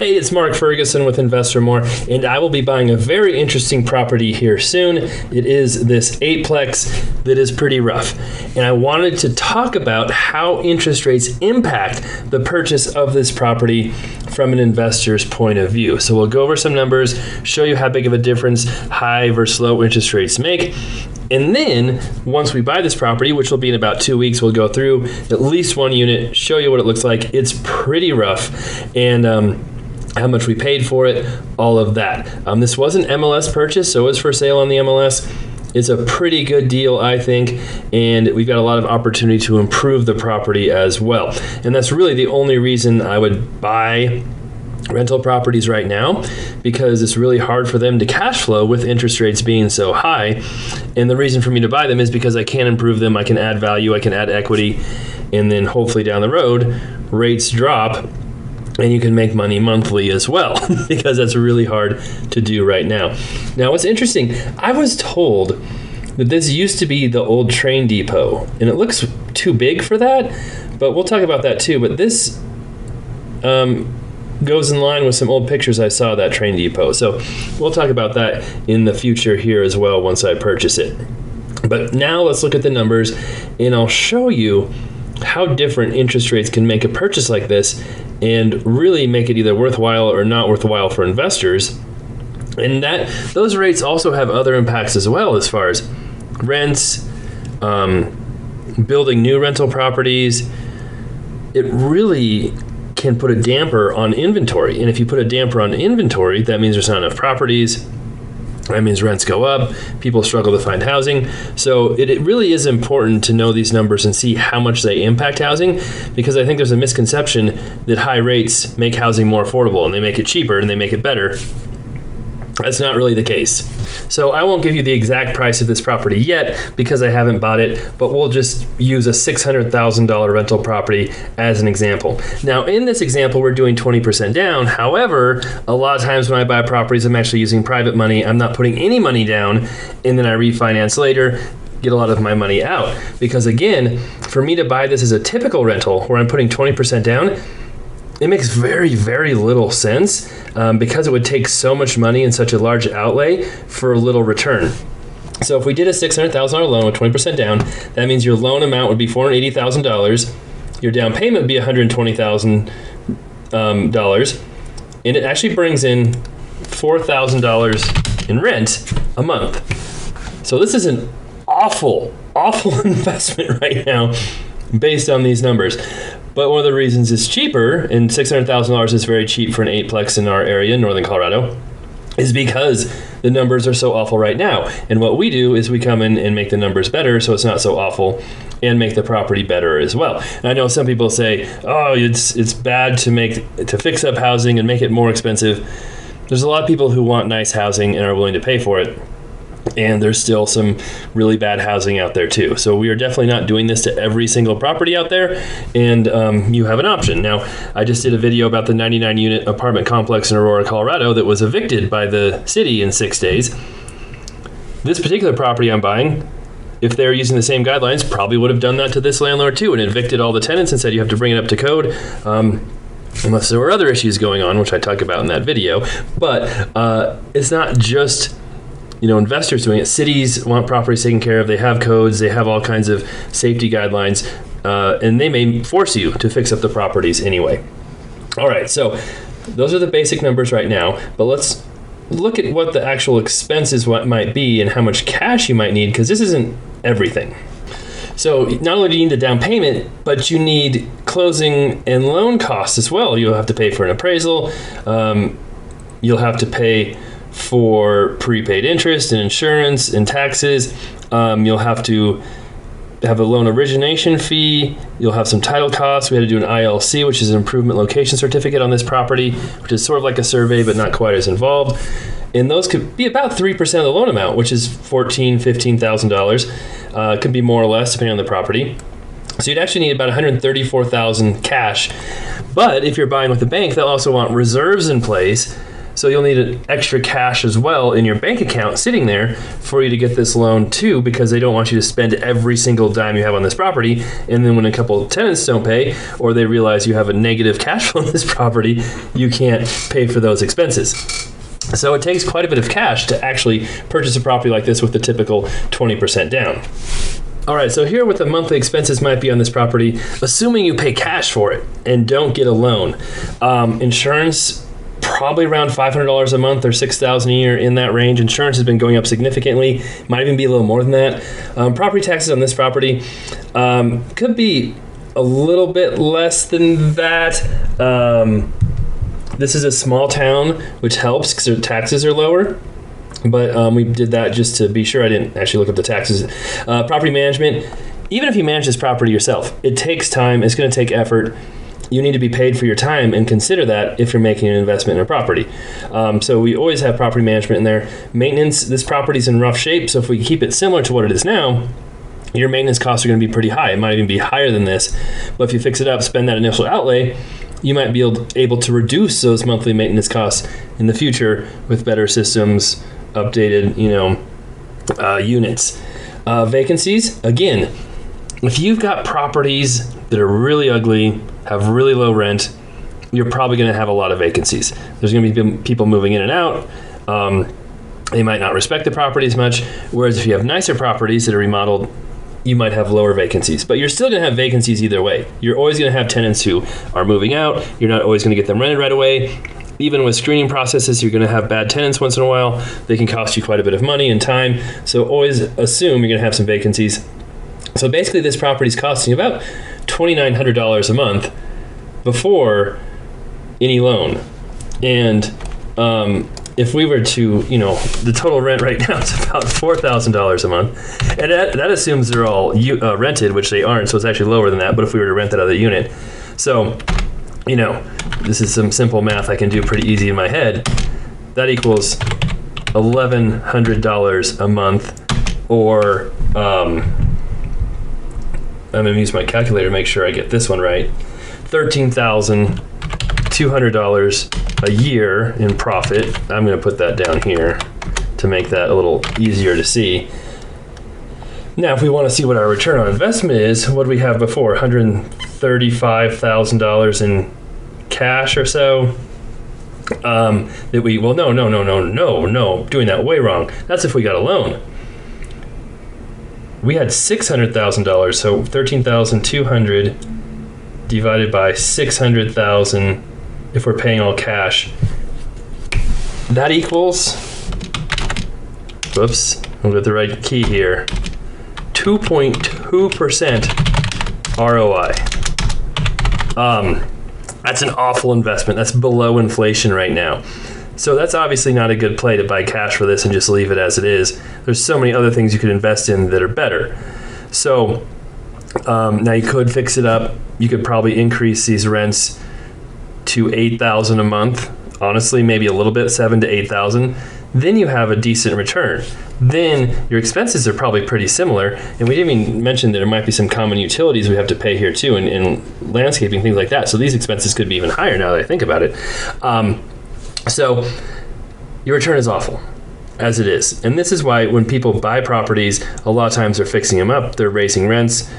Hey, it's Mark Ferguson with Investor More, and I will be buying a very interesting property here soon. It is this 8-plex that is pretty rough. And I wanted to talk about how interest rates impact the purchase of this property from an investor's point of view. So we'll go over some numbers, show you how big of a difference high versus low interest rates make. And then once we buy this property, which will be in about 2 weeks, we'll go through at least one unit, show you what it looks like. It's pretty rough, and how much we paid for it, all of that. This was an MLS purchase, so it's for sale on the MLS. It's a pretty good deal, I think, and we've got a lot of opportunity to improve the property as well. And that's really the only reason I would buy rental properties right now, because it's really hard for them to cash flow with interest rates being so high. And the reason for me to buy them is because I can improve them, I can add value, I can add equity, and then hopefully down the road, rates drop, and you can make money monthly as well, because that's really hard to do right now. Now, what's interesting, I was told that this used to be the old train depot, and it looks too big for that, but we'll talk about that too. But this goes in line with some old pictures I saw of that train depot. So we'll talk about that in the future here as well once I purchase it. But now let's look at the numbers, and I'll show you how different interest rates can make a purchase like this and really make it either worthwhile or not worthwhile for investors. And that those rates also have other impacts as well, as far as rents, building new rental properties. It really can put a damper on inventory. And if you put a damper on inventory, that means there's not enough properties. That means rents go up, people struggle to find housing. So it really is important to know these numbers and see how much they impact housing, because I think there's a misconception that high rates make housing more affordable and they make it cheaper and they make it better. That's not really the case. So I won't give you the exact price of this property yet because I haven't bought it, but we'll just use a $600,000 rental property as an example. Now, in this example, we're doing 20% down. However, a lot of times when I buy properties, I'm actually using private money. I'm not putting any money down, and then I refinance later, get a lot of my money out. Because again, for me to buy this as a typical rental where I'm putting 20% down, it makes very, very little sense because it would take so much money and such a large outlay for a little return. So if we did a $600,000 loan with 20% down, that means your loan amount would be $480,000. Your down payment would be $120,000, and it actually brings in $4,000 in rent a month. So this is an awful investment right now based on these numbers. But one of the reasons it's cheaper, and $600,000 is very cheap for an 8-plex in our area, Northern Colorado, is because the numbers are so awful right now. And what we do is we come in and make the numbers better so it's not so awful, and make the property better as well. And I know some people say, oh, it's bad to fix up housing and make it more expensive. There's a lot of people who want nice housing and are willing to pay for it. And there's still some really bad housing out there too. So we are definitely not doing this to every single property out there, and you have an option. Now, I just did a video about the 99-unit apartment complex in Aurora, Colorado that was evicted by the city in 6 days. This particular property I'm buying, if they're using the same guidelines, probably would have done that to this landlord too and evicted all the tenants and said you have to bring it up to code. Unless there were other issues going on, which I talk about in that video. But it's not just investors doing it. Cities want properties taken care of. They have codes. They have all kinds of safety guidelines, and they may force you to fix up the properties anyway. All right, so those are the basic numbers right now, but let's look at what the actual expenses might be and how much cash you might need, because this isn't everything. So not only do you need the down payment, but you need closing and loan costs as well. You'll have to pay for an appraisal. You'll have to pay for prepaid interest and insurance and taxes. You'll have to have a loan origination fee. You'll have some title costs. We had to do an ILC, which is an improvement location certificate on this property, which is sort of like a survey, but not quite as involved. And those could be about 3% of the loan amount, which is $14,000, $15,000. It could be more or less depending on the property. So you'd actually need about $134,000 cash. But if you're buying with a bank, they'll also want reserves in place So you'll need an extra cash as well in your bank account sitting there for you to get this loan too, because they don't want you to spend every single dime you have on this property. And then when a couple of tenants don't pay, or they realize you have a negative cash flow on this property, you can't pay for those expenses. So it takes quite a bit of cash to actually purchase a property like this with the typical 20% down. All right, so here what the monthly expenses might be on this property, assuming you pay cash for it and don't get a loan. Insurance, probably around $500 a month or $6,000 a year, in that range. Insurance has been going up significantly, might even be a little more than that. Property taxes on this property could be a little bit less than that. This is a small town, which helps because their taxes are lower. But we did that just to be sure. I didn't actually look up the taxes. Property management, even if you manage this property yourself, it takes time. It's going to take effort. You need to be paid for your time, and consider that if you're making an investment in a property. So we always have property management in there. Maintenance, this property's in rough shape, so if we keep it similar to what it is now, your maintenance costs are going to be pretty high. It might even be higher than this. But if you fix it up, spend that initial outlay, you might be able to reduce those monthly maintenance costs in the future with better systems, updated, units. Vacancies, again, if you've got properties that are really ugly, have really low rent, you're probably going to have a lot of vacancies. There's going to be people moving in and out. They might not respect the property as much. Whereas if you have nicer properties that are remodeled, you might have lower vacancies. But you're still going to have vacancies either way. You're always going to have tenants who are moving out. You're not always going to get them rented right away. Even with screening processes, you're going to have bad tenants once in a while. They can cost you quite a bit of money and time. So always assume you're going to have some vacancies. So basically this property is costing about $2,900 a month before any loan. And if we were to, the total rent right now is about $4,000 a month. And that assumes they're all rented, which they aren't. So it's actually lower than that. But if we were to rent that other unit. So, this is some simple math I can do pretty easy in my head. That equals $1,100 a month, or I'm going to use my calculator to make sure I get this one right. $13,200 a year in profit. I'm going to put that down here to make that a little easier to see. Now, if we want to see what our return on investment is, what did we have before? $135,000 in cash or so. No, doing that way wrong. That's if we got a loan. We had $600,000, so $13,200 divided by $600,000 if we're paying all cash. That equals, whoops, I'll get the right key here, 2.2% ROI. That's an awful investment. That's below inflation right now. So that's obviously not a good play to buy cash for this and just leave it as it is. There's so many other things you could invest in that are better. So now you could fix it up. You could probably increase these rents to $8,000 a month. Honestly, maybe a little bit, $7,000 to $8,000. Then you have a decent return. Then your expenses are probably pretty similar. And we didn't even mention that there might be some common utilities we have to pay here too, and landscaping, things like that. So these expenses could be even higher now that I think about it. So your return is awful as it is. And this is why when people buy properties, a lot of times they're fixing them up, they're raising rents,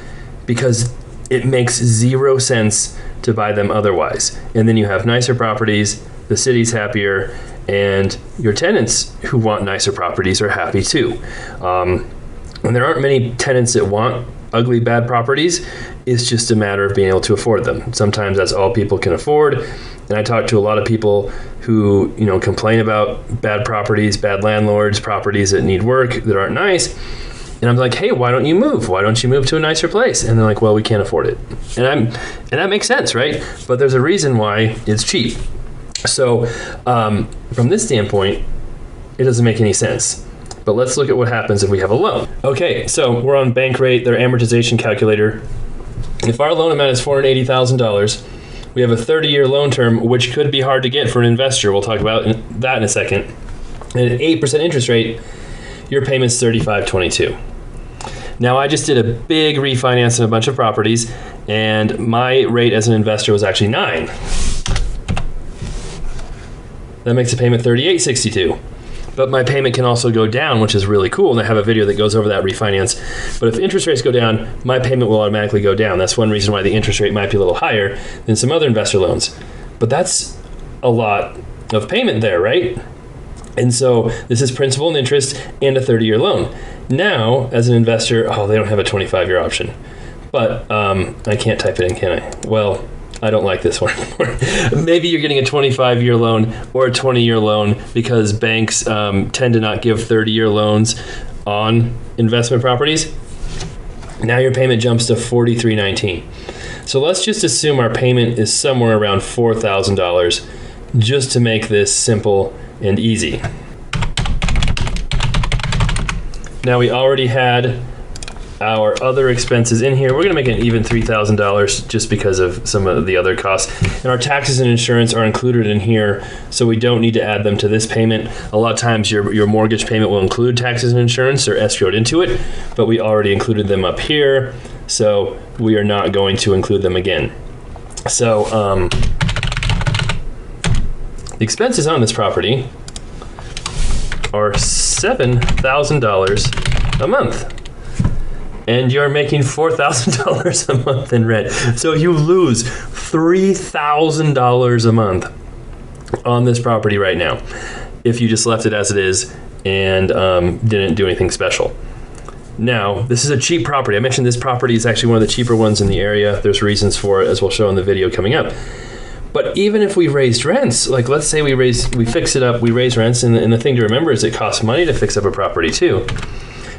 because it makes zero sense to buy them otherwise. And then you have nicer properties, the city's happier, and your tenants who want nicer properties are happy too. And there aren't many tenants that want ugly, bad properties. It's just a matter of being able to afford them. Sometimes that's all people can afford. And I talk to a lot of people who, complain about bad properties, bad landlords, properties that need work, that aren't nice. And I'm like, hey, why don't you move? Why don't you move to a nicer place? And they're like, well, we can't afford it. And that makes sense, right? But there's a reason why it's cheap. So from this standpoint, it doesn't make any sense. But let's look at what happens if we have a loan. Okay, so we're on Bankrate, their amortization calculator. If our loan amount is $480,000, we have a 30-year loan term, which could be hard to get for an investor. We'll talk about that in a second. And at an 8% interest rate, your payment's $35.22. Now, I just did a big refinance in a bunch of properties, and my rate as an investor was actually 9. That makes the payment $38.62. But my payment can also go down, which is really cool. And I have a video that goes over that refinance. But if interest rates go down, my payment will automatically go down. That's one reason why the interest rate might be a little higher than some other investor loans. But that's a lot of payment there, right? And so this is principal and interest and a 30-year loan. Now, as an investor, they don't have a 25-year option. But I can't type it in, can I? Well, I don't like this one anymore. Maybe you're getting a 25-year loan or a 20-year loan because banks tend to not give 30-year loans on investment properties. Now your payment jumps to $43.19. So let's just assume our payment is somewhere around $4,000 just to make this simple and easy. Now we already had our other expenses in here. We're gonna make it even $3,000 just because of some of the other costs. And our taxes and insurance are included in here, so we don't need to add them to this payment. A lot of times your mortgage payment will include taxes and insurance. They're escrowed into it, but we already included them up here, so we are not going to include them again. So the expenses on this property are $7,000 a month. And you're making $4,000 a month in rent. So you lose $3,000 a month on this property right now if you just left it as it is and didn't do anything special. Now, this is a cheap property. I mentioned this property is actually one of the cheaper ones in the area. There's reasons for it, as we'll show in the video coming up. But even if we raised rents, like let's say we fix it up, we raise rents, and the thing to remember is it costs money to fix up a property too.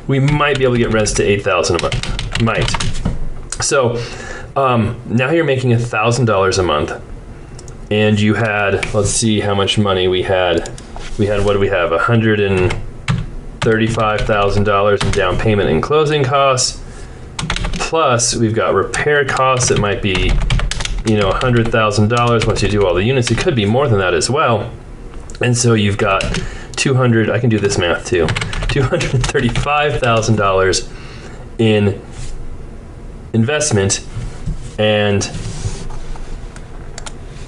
We might be able to get rents to $8,000 a month. Might. So now you're making $1,000 a month, and you had, let's see how much money we had. What do we have? $135,000 in down payment and closing costs. Plus, we've got repair costs that might be, $100,000 once you do all the units. It could be more than that as well. And so you've got I can do this math too. $235,000 in investment and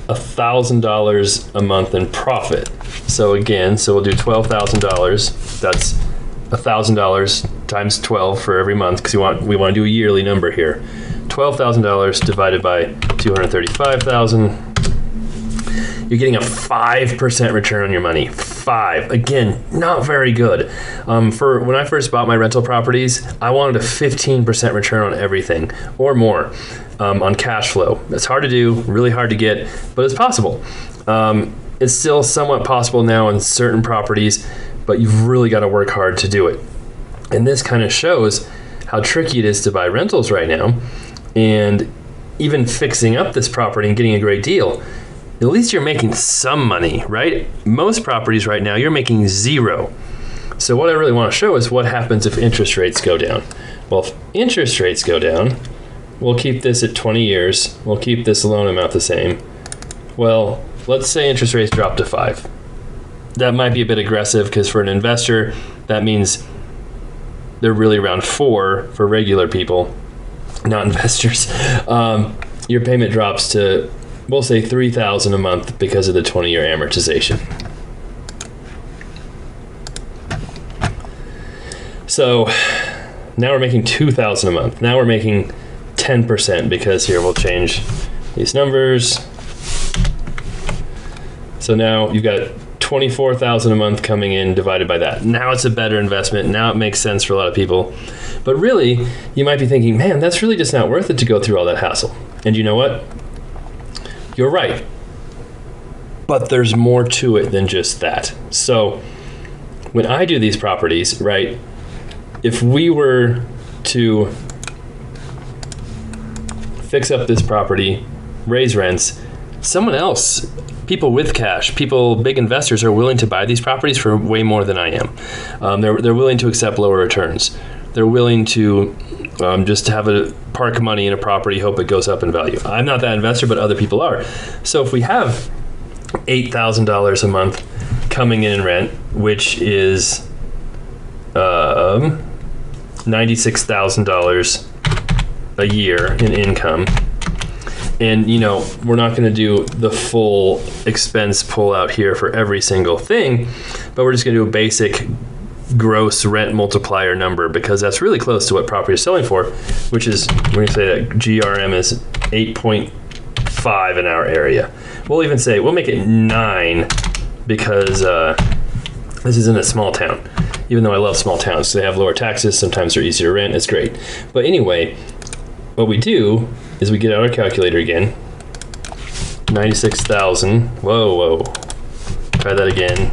$1,000 a month in profit. So we'll do $12,000. That's $1,000 times 12 for every month because we want to do a yearly number here. $12,000 divided by 235,000. You're getting a 5% return on your money. 5. Again, not very good. For when I first bought my rental properties, I wanted a 15% return on everything or more on cash flow. It's hard to do, really hard to get, but it's possible. It's still somewhat possible now in certain properties, but you've really got to work hard to do it. And this kind of shows how tricky it is to buy rentals right now. And even fixing up this property and getting a great deal, at least you're making some money, right? Most properties right now, you're making zero. So what I really want to show is what happens if interest rates go down. Well, if interest rates go down, we'll keep this at 20 years. We'll keep this loan amount the same. Well, let's say interest rates drop to 5. That might be a bit aggressive because for an investor, that means they're really around 4 for regular people, not investors. Your payment drops to, we'll say $3,000 a month because of the 20-year amortization. So now we're making $2,000 a month. Now we're making 10% because here we'll change these numbers. So now you've got $24,000 a month coming in divided by that. Now it's a better investment. Now it makes sense for a lot of people. But really, you might be thinking, man, that's really just not worth it to go through all that hassle. And you know what? You're right. But there's more to it than just that. So when I do these properties, right, if we were to fix up this property, raise rents, someone else, people with cash, big investors are willing to buy these properties for way more than I am. They're willing to accept lower returns. They're willing to just have a park money in a property, hope it goes up in value. I'm not that investor, but other people are. So if we have $8,000 a month coming in rent, which is $96,000 a year in income, And, we're not going to do the full expense pull out here for every single thing, but we're just going to do a basic gross rent multiplier number, because that's really close to what property is selling for, which is, we're going to say that GRM is 8.5 in our area. We'll make it 9 because this isn't a small town. Even though I love small towns, they have lower taxes, sometimes they're easier to rent, it's great. But anyway, what we do is we get out our calculator again. 96,000, whoa. Try that again.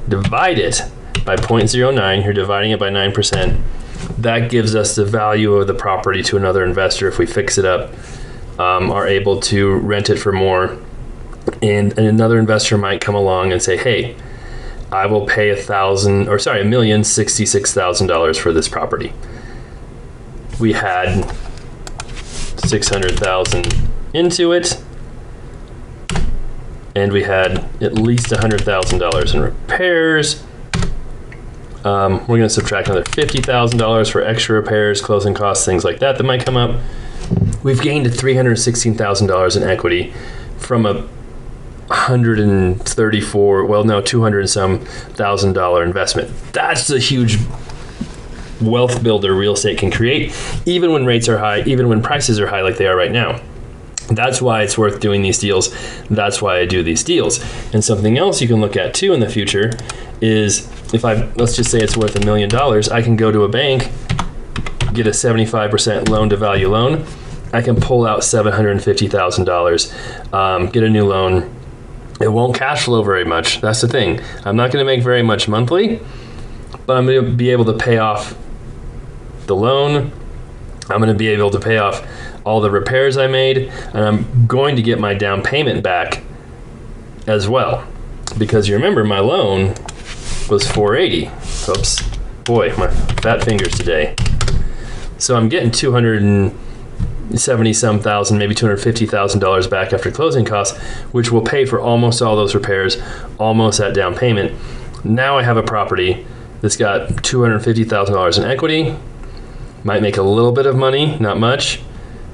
Divide it by 0.09, you're dividing it by 9%. That gives us the value of the property to another investor if we fix it up, are able to rent it for more. And another investor might come along and say, hey, I will pay $1,066,000 for this property. We had 600,000 into it, and we had at least $100,000 in repairs. We're going to subtract another $50,000 for extra repairs, closing costs, things like that might come up. We've gained $316,000 in equity from a 200 and some $1,000 investment. That's a huge wealth builder real estate can create, even when rates are high, even when prices are high like they are right now. That's why it's worth doing these deals. That's why I do these deals. And something else you can look at too in the future is, let's just say it's worth $1 million, I can go to a bank, get a 75% loan to value loan. I can pull out $750,000, get a new loan. It won't cash flow very much. That's the thing. I'm not going to make very much monthly, but I'm going to be able to pay off the loan. I'm going to be able to pay off all the repairs I made, and I'm going to get my down payment back as well. Because you remember my loan was $480. Oops. Boy, my fat fingers today. So I'm getting $270-some thousand, maybe $250,000 back after closing costs, which will pay for almost all those repairs, almost that down payment. Now I have a property that's got $250,000 in equity. Might make a little bit of money, not much,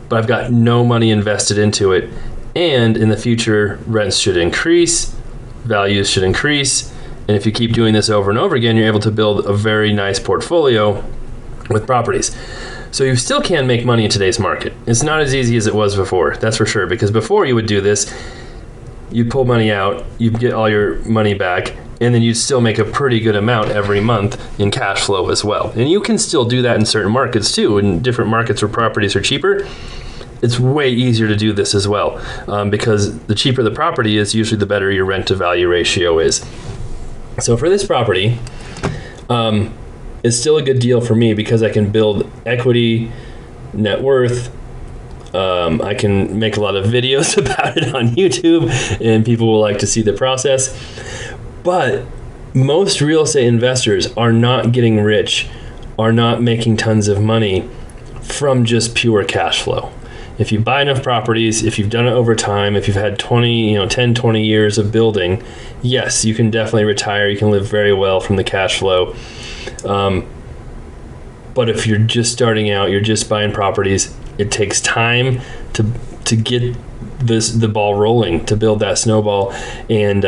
but I've got no money invested into it. And in the future, rents should increase, values should increase. And if you keep doing this over and over again, you're able to build a very nice portfolio with properties. So you still can make money in today's market. It's not as easy as it was before, that's for sure. Because before you would do this, you'd pull money out, you'd get all your money back, and then you'd still make a pretty good amount every month in cash flow as well. And you can still do that in certain markets too. In different markets where properties are cheaper, it's way easier to do this as well, because the cheaper the property is, usually the better your rent to value ratio is. So for this property, it's still a good deal for me because I can build equity, net worth. I can make a lot of videos about it on YouTube, and people will like to see the process. But most real estate investors are not getting rich, are not making tons of money from just pure cash flow. If you buy enough properties, if you've done it over time, if you've had 10, 20 years of building, yes, you can definitely retire. You can live very well from the cash flow. But if you're just starting out, you're just buying properties, it takes time to get the ball rolling, to build that snowball. And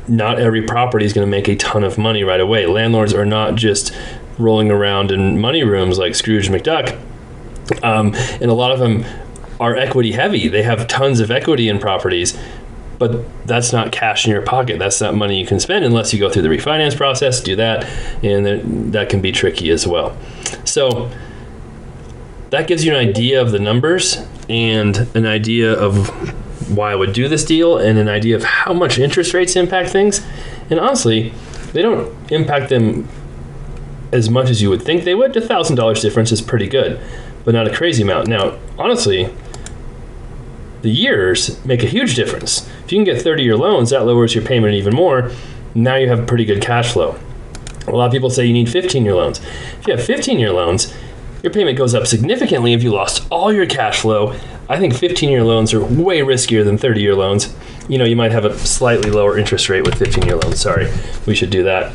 not every property is going to make a ton of money right away. Landlords are not just rolling around in money rooms like Scrooge McDuck. And a lot of them are equity heavy. They have tons of equity in properties, but that's not cash in your pocket. That's not money you can spend unless you go through the refinance process, do that, and that can be tricky as well. So that gives you an idea of the numbers and an idea of why I would do this deal and an idea of how much interest rates impact things. And honestly, they don't impact them as much as you would think they would. $1,000 difference is pretty good, but not a crazy amount. Now, honestly, the years make a huge difference. If you can get 30-year loans, that lowers your payment even more. Now you have pretty good cash flow. A lot of people say you need 15-year loans. If you have 15-year loans, your payment goes up significantly if you lost all your cash flow. I think 15-year loans are way riskier than 30-year loans. You might have a slightly lower interest rate with 15-year loans. Sorry, we should do that.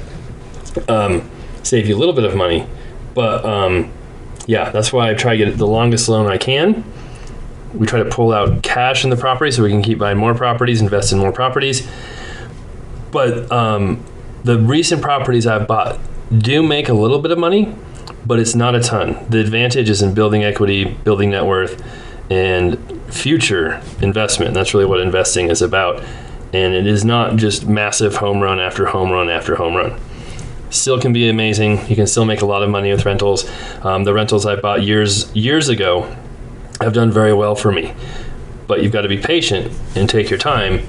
Save you a little bit of money. But yeah, that's why I try to get the longest loan I can. We try to pull out cash in the property so we can keep buying more properties, invest in more properties. But the recent properties I've bought do make a little bit of money, but it's not a ton. The advantage is in building equity, building net worth, and future investment. That's really what investing is about. And it is not just massive home run after home run after home run. Still can be amazing. You can still make a lot of money with rentals. The rentals I bought years ago have done very well for me. But you've got to be patient and take your time,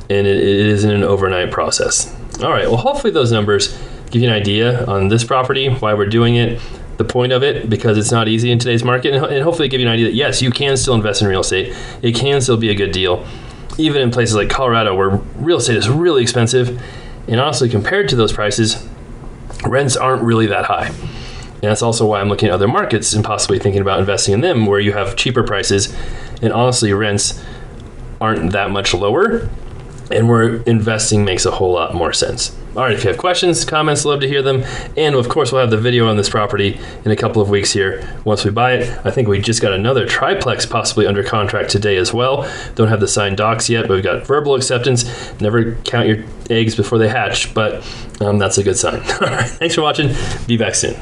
and it isn't an overnight process. All right, well, hopefully those numbers give you an idea on this property, why we're doing it, the point of it, because it's not easy in today's market, and hopefully give you an idea that yes, you can still invest in real estate. It can still be a good deal, even in places like Colorado where real estate is really expensive. And honestly, compared to those prices, rents aren't really that high. And that's also why I'm looking at other markets and possibly thinking about investing in them where you have cheaper prices, and honestly, rents aren't that much lower, and where investing makes a whole lot more sense. All right, if you have questions, comments, love to hear them. And of course, we'll have the video on this property in a couple of weeks here once we buy it. I think we just got another triplex possibly under contract today as well. Don't have the signed docs yet, but we've got verbal acceptance. Never count your eggs before they hatch, but that's a good sign. All right, thanks for watching. Be back soon.